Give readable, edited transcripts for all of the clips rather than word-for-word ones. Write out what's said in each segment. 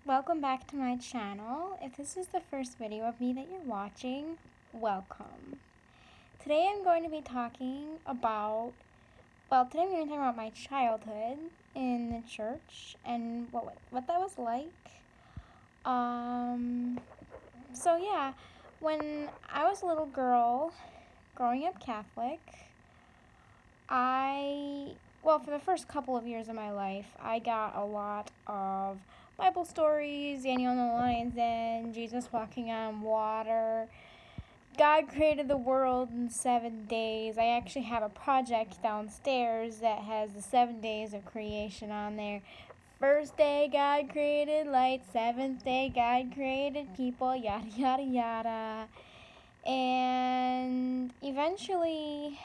Welcome back to my channel. If this is the first video of me that you're watching, welcome. Today I'm going to be talking about, my childhood in the church and what that was like. When I was a little girl, growing up Catholic, for the first couple of years of my life, I got a lot of Bible stories, Daniel and the Lion's Den, Jesus walking on water, God created the world in 7 days. I actually have a project downstairs that has the 7 days of creation on there. First day, God created light. 7th day, God created people, yada, yada, yada. And eventually,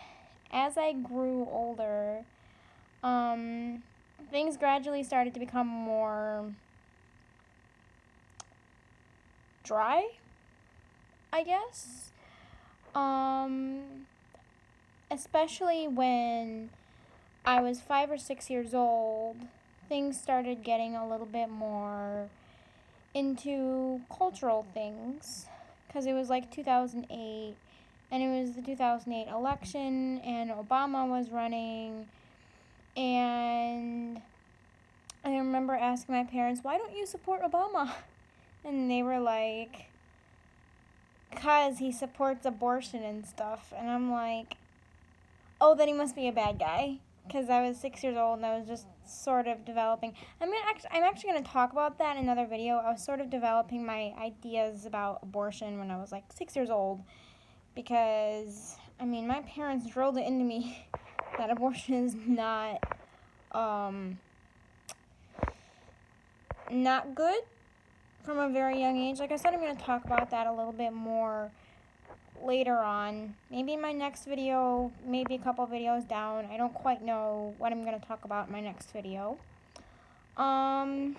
as I grew older, things gradually started to become more dry, I guess. Especially when I was 5 or 6 years old, things started getting a little bit more into cultural things, because it was like 2008, and it was the 2008 election, and Obama was running, and I remember asking my parents, why don't you support Obama? And they were like, because he supports abortion and stuff. And I'm like, oh, then he must be a bad guy. Because I was 6 years old and I was just sort of developing. I'm actually going to talk about that in another video. I was sort of developing my ideas about abortion when I was like 6 years old. Because, my parents drilled it into me that abortion is not good from a very young age. Like I said, I'm going to talk about that a little bit more later on. Maybe in my next video, maybe a couple videos down. I don't quite know what I'm going to talk about in my next video. I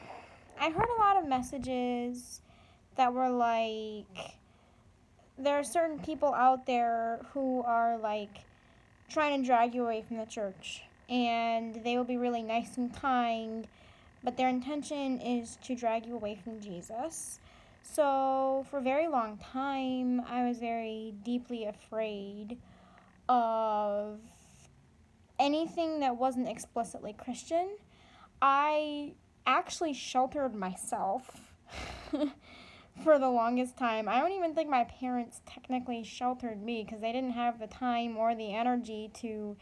heard a lot of messages that were like, there are certain people out there who are like trying to drag you away from the church, and they will be really nice and kind, but their intention is to drag you away from Jesus. So for a very long time, I was very deeply afraid of anything that wasn't explicitly Christian. I actually sheltered myself for the longest time. I don't even think my parents technically sheltered me, because they didn't have the time or the energy to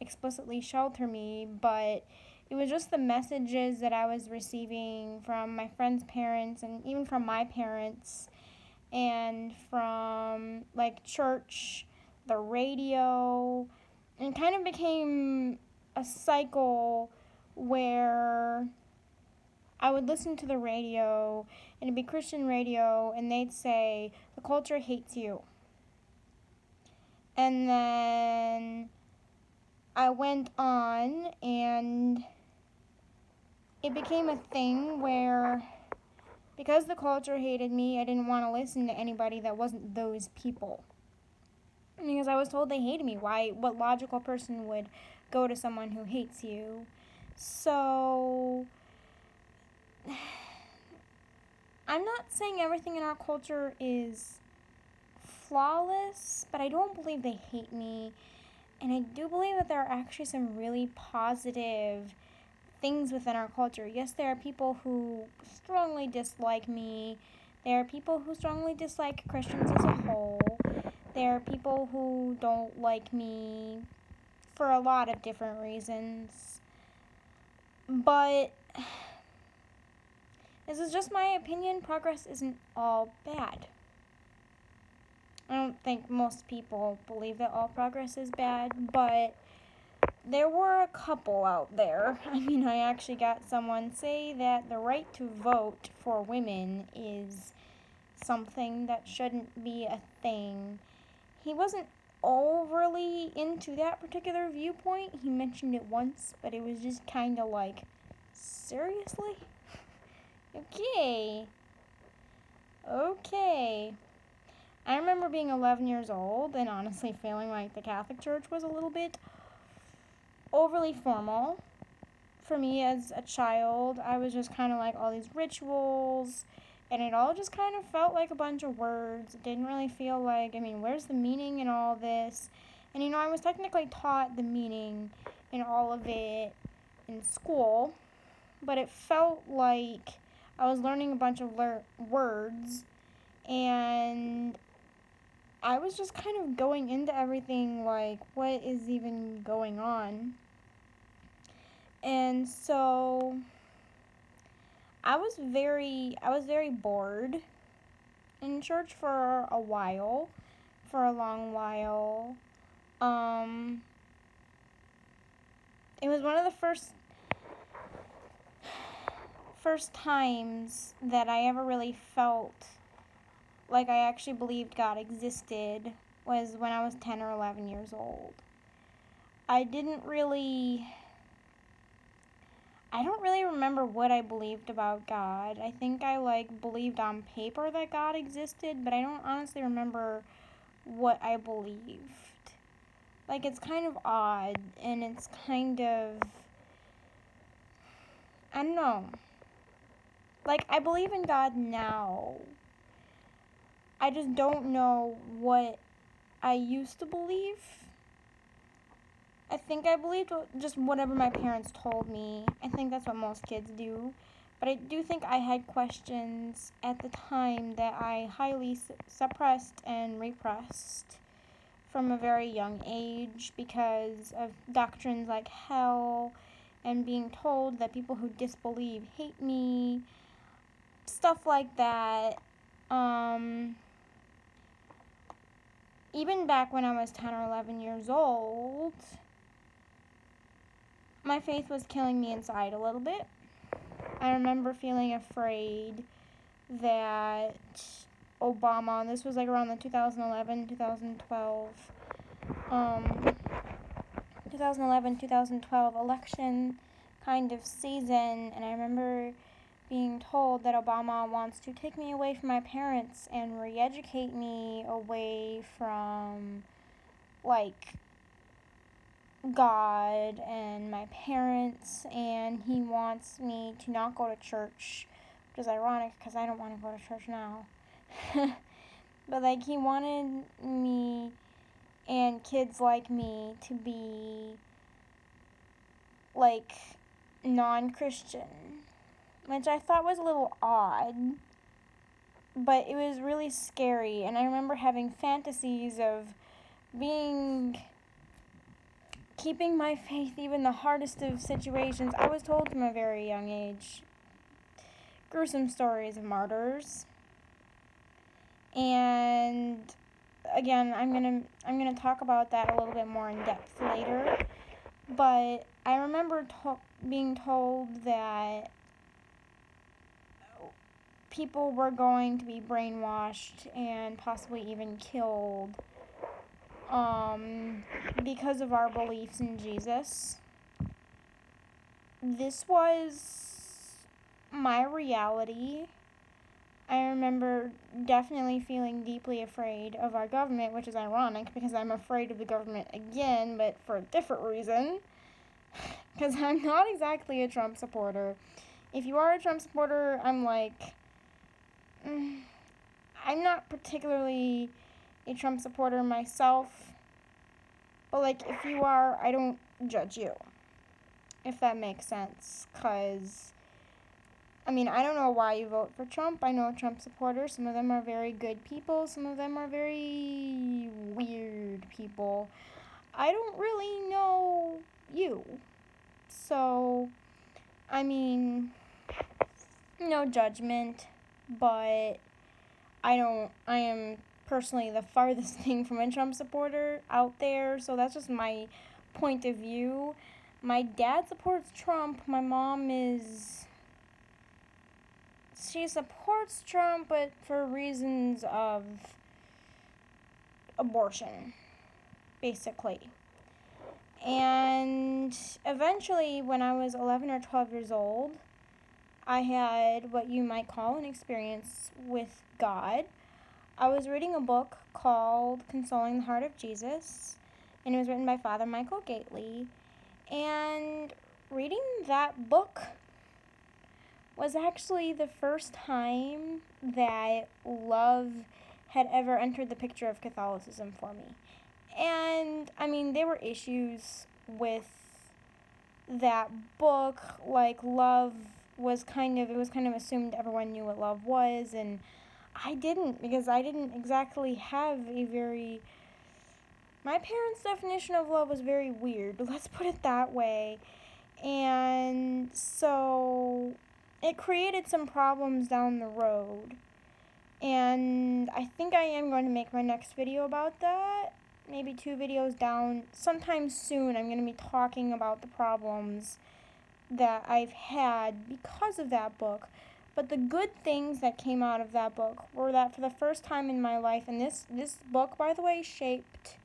explicitly shelter me, but it was just the messages that I was receiving from my friends' parents and even from my parents, and from like church, the radio, and kind of became a cycle where I would listen to the radio, and it'd be Christian radio, and they'd say, the culture hates you. And then I went on, and it became a thing where, because the culture hated me, I didn't want to listen to anybody that wasn't those people. Because I was told they hated me. What logical person would go to someone who hates you? So I'm not saying everything in our culture is flawless, but I don't believe they hate me. And I do believe that there are actually some really positive things within our culture. Yes, there are people who strongly dislike me. There are people who strongly dislike Christians as a whole. There are people who don't like me for a lot of different reasons. But this is just my opinion. Progress isn't all bad. I don't think most people believe that all progress is bad, but there were a couple out there. I actually got someone say that the right to vote for women is something that shouldn't be a thing. He wasn't overly into that particular viewpoint. He mentioned it once, but it was just kind of like, seriously? Okay. I remember being 11 years old and honestly feeling like the Catholic Church was a little bit overly formal for me as a child, I was just kind of like all these rituals, and it all just kind of felt like a bunch of words. It didn't really feel like, where's the meaning in all this? And I was technically taught the meaning in all of it in school, but it felt like I was learning a bunch of words, and I was just kind of going into everything like, what is even going on? And so I was very bored in church for a while, for a long while. It was one of the first times that I ever really felt like I actually believed God existed, was when I was 10 or 11 years old. I don't really remember what I believed about God. I think I believed on paper that God existed, but I don't honestly remember what I believed. It's kind of odd, and it's kind of, I don't know. I believe in God now. I just don't know what I used to believe. I think I believed just whatever my parents told me. I think that's what most kids do. But I do think I had questions at the time that I highly suppressed and repressed from a very young age because of doctrines like hell and being told that people who disbelieve hate me, stuff like that. Even back when I was 10 or 11 years old, my faith was killing me inside a little bit. I remember feeling afraid that Obama, and this was around the 2011, 2012 election kind of season, and I remember being told that Obama wants to take me away from my parents and re-educate me away from God and my parents, and he wants me to not go to church, which is ironic because I don't want to go to church now. But he wanted me and kids like me to be non-Christian, which I thought was a little odd, but it was really scary. And I remember having fantasies of keeping my faith even the hardest of situations. I was told from a very young age gruesome stories of martyrs. And again, I'm gonna talk about that a little bit more in depth later. But I remember being told that people were going to be brainwashed and possibly even killed because of our beliefs in Jesus. This was my reality. I remember definitely feeling deeply afraid of our government, which is ironic because I'm afraid of the government again, but for a different reason. Because I'm not exactly a Trump supporter. If you are a Trump supporter, I'm not particularly a Trump supporter myself. But if you are, I don't judge you, if that makes sense. Because I don't know why you vote for Trump. I know Trump supporters. Some of them are very good people. Some of them are very weird people. I don't really know you. So, no judgment. But I am personally the farthest thing from a Trump supporter out there. So that's just my point of view. My dad supports Trump. My mom she supports Trump, but for reasons of abortion, basically. And eventually, when I was 11 or 12 years old, I had what you might call an experience with God. I was reading a book called Consoling the Heart of Jesus, and it was written by Father Michael Gately. And reading that book was actually the first time that love had ever entered the picture of Catholicism for me. And, I mean, there were issues with that book, like love was it was kind of assumed everyone knew what love was, and I didn't, because I didn't exactly have my parents' definition of love was very weird, let's put it that way. And so it created some problems down the road. And I think I am going to make my next video about that. Maybe 2 videos down. Sometime soon I'm going to be talking about the problems that I've had because of that book. But the good things that came out of that book were that for the first time in my life, and this book, by the way, shaped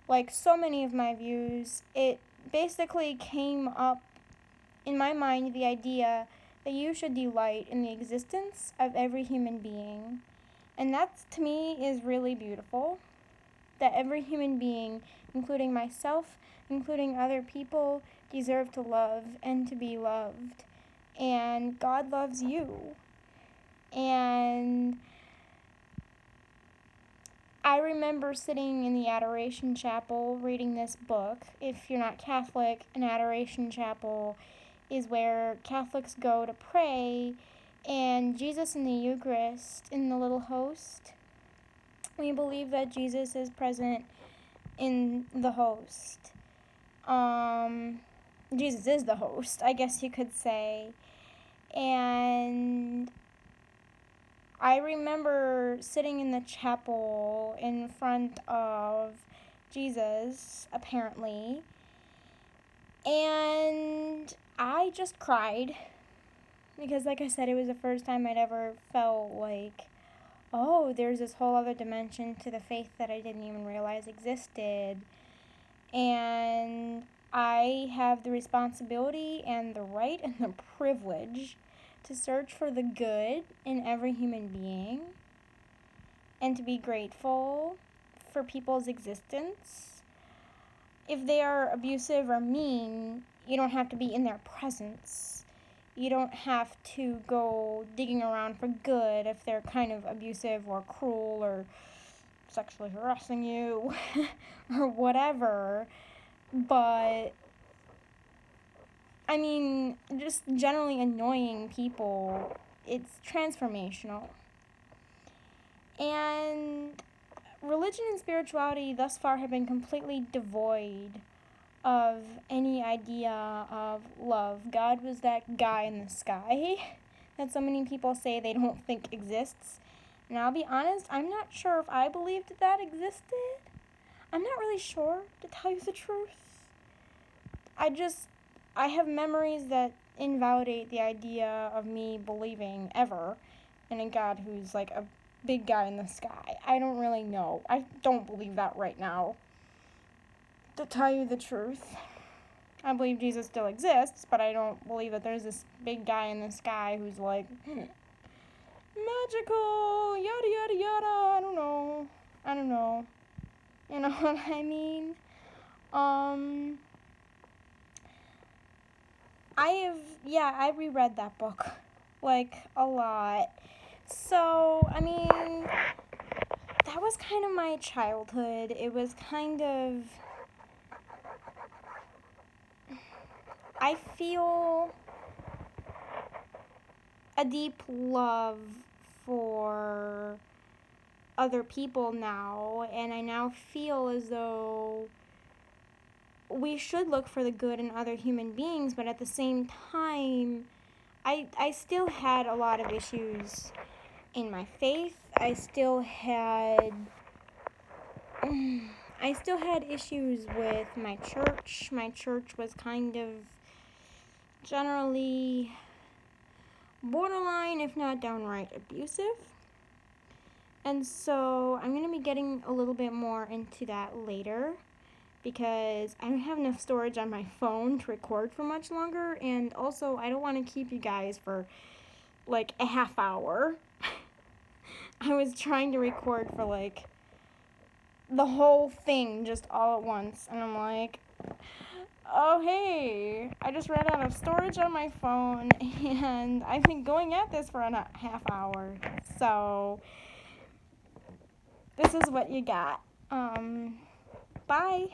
like so many of my views. It basically came up in my mind the idea that you should delight in the existence of every human being. And that, to me, is really beautiful. That every human being, including myself, including other people, deserve to love and to be loved. And God loves you. And I remember sitting in the Adoration Chapel reading this book. If you're not Catholic, an Adoration Chapel is where Catholics go to pray, and Jesus in the Eucharist, in the little host, we believe that Jesus is present in the host. Jesus is the host, I guess you could say. And I remember sitting in the chapel in front of Jesus, apparently, and I just cried because, like I said, it was the first time I'd ever felt like, oh, there's this whole other dimension to the faith that I didn't even realize existed. And I have the responsibility and the right and the privilege to search for the good in every human being and to be grateful for people's existence. If they are abusive or mean, you don't have to be in their presence. You don't have to go digging around for good if they're kind of abusive or cruel or sexually harassing you or whatever. But, I mean, just generally annoying people, it's transformational. And religion and spirituality thus far have been completely devoid of any idea of love. God was that guy in the sky that so many people say they don't think exists. And I'll be honest, I'm not sure if I believed that existed. I'm not really sure, to tell you the truth. I have memories that invalidate the idea of me believing ever in a God who's like a big guy in the sky. I don't really know. I don't believe that right now, to tell you the truth. I believe Jesus still exists, but I don't believe that there's this big guy in the sky who's like, magical, yada yada yada, I don't know. You know what I mean? I reread that book, like, a lot. So, I mean, that was kind of my childhood. It was kind of, I feel a deep love for other people now, and I now feel as though we should look for the good in other human beings, but at the same time, I still had a lot of issues in my faith. I still had issues with my church. My church was kind of generally borderline, if not downright abusive. And so I'm going to be getting a little bit more into that later, because I don't have enough storage on my phone to record for much longer, and also I don't want to keep you guys for like a half hour. I was trying to record for the whole thing just all at once, and I'm like, Oh, hey, I just ran out of storage on my phone, and I've been going at this for a half hour. So, this is what you got. Bye.